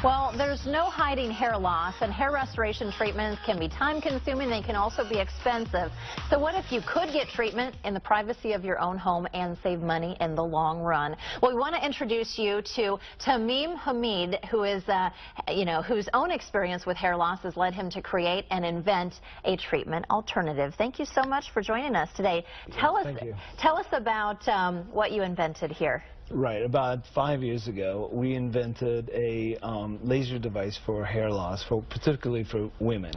Well, there's no hiding hair loss, and hair restoration treatments can be time-consuming. They can also be expensive. So what if you could get treatment in the privacy of your own home and save money in the long run? Well, we want to introduce you to Tamim Hamid, who is, whose own experience with hair loss has led him to create and invent a treatment alternative. Thank you so much for joining us today. Tell us about what you invented here. Right. About 5 years ago, we invented a laser device for hair loss, particularly for women.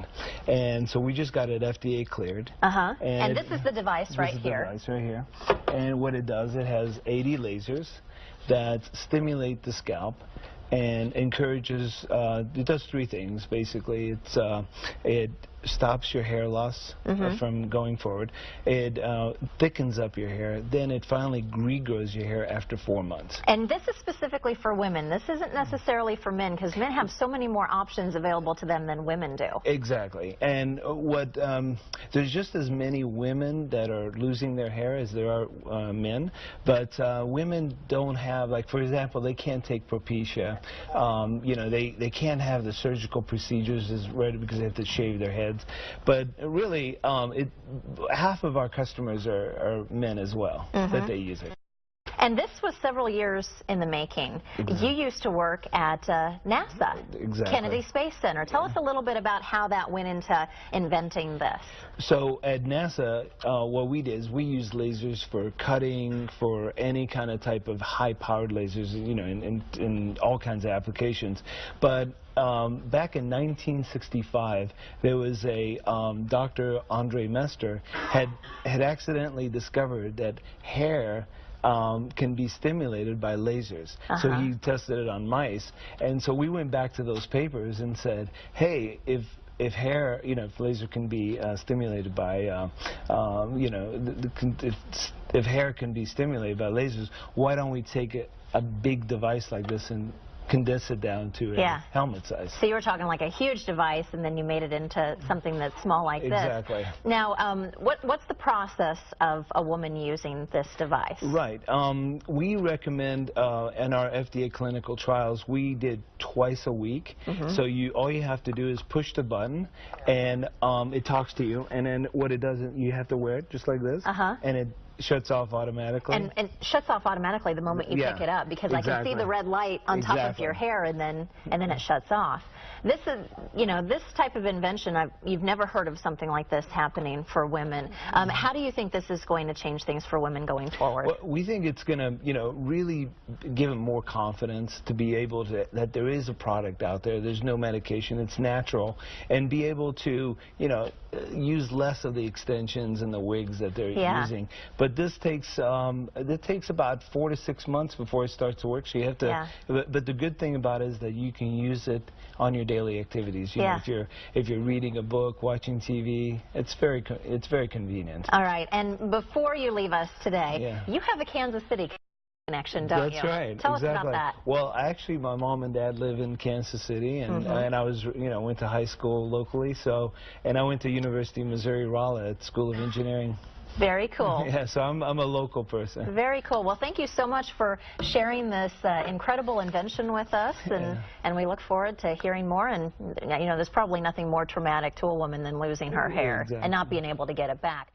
And so we just got it FDA cleared. And this is the device right here. This is the device right here. And what it does, it has 80 lasers that stimulate the scalp and encourages, it does three things, basically. It stops your hair loss from going forward. It thickens up your hair. Then it finally regrows your hair after 4 months. And this is specifically for women. This isn't necessarily for men, because men have so many more options available to them than women do. Exactly. And there's just as many women that are losing their hair as there are men. But women don't have, like, for example, they can't take Propecia. They can't have the surgical procedures as ready because they have to shave their heads. But really, half of our customers are men as well that they use it. And this was several years in the making. You used to work at NASA, Kennedy Space Center. Tell us a little bit about how that went into inventing this. So at NASA, what we did is we used lasers for cutting, for any kind of type of high-powered lasers, in all kinds of applications. But back in 1965, there was a Dr. Andre Mester had accidentally discovered that hair can be stimulated by lasers. So he tested it on mice, and so we went back to those papers and said, hey, if hair, if laser can be stimulated by, if hair can be stimulated by lasers, why don't we take a big device like this and condense it down to a helmet size. So you were talking like a huge device, and then you made it into something that's small like this. Exactly. Now, what's the process of a woman using this device? Right. We recommend in our FDA clinical trials, we did twice a week. So all you have to do is push the button, and it talks to you. And then what it does is you have to wear it just like this, and it shuts off automatically. And it shuts off automatically the moment you pick it up, because I can see the red light on top of your hair, and then it shuts off. This is, this type of invention, you've never heard of something like this happening for women. How do you think this is going to change things for women going forward? Well, we think it's going to, really give them more confidence to be able to, that there is a product out there, there's no medication, it's natural, and be able to, use less of the extensions and the wigs that they're using. But this takes about 4 to 6 months before it starts to work. So you have to. But the good thing about it is that you can use it on your daily activities. If you're reading a book, watching TV, it's very convenient. All right. And before you leave us today, you have a Kansas City connection, don't you? That's right. Tell us about that. Well, actually, my mom and dad live in Kansas City, and I was, went to high school locally. And I went to University of Missouri Rolla at School of Engineering. Very cool. Yeah, so I'm a local person. Very cool. Well, thank you so much for sharing this incredible invention with us, and we look forward to hearing more. And there's probably nothing more traumatic to a woman than losing her hair and not being able to get it back.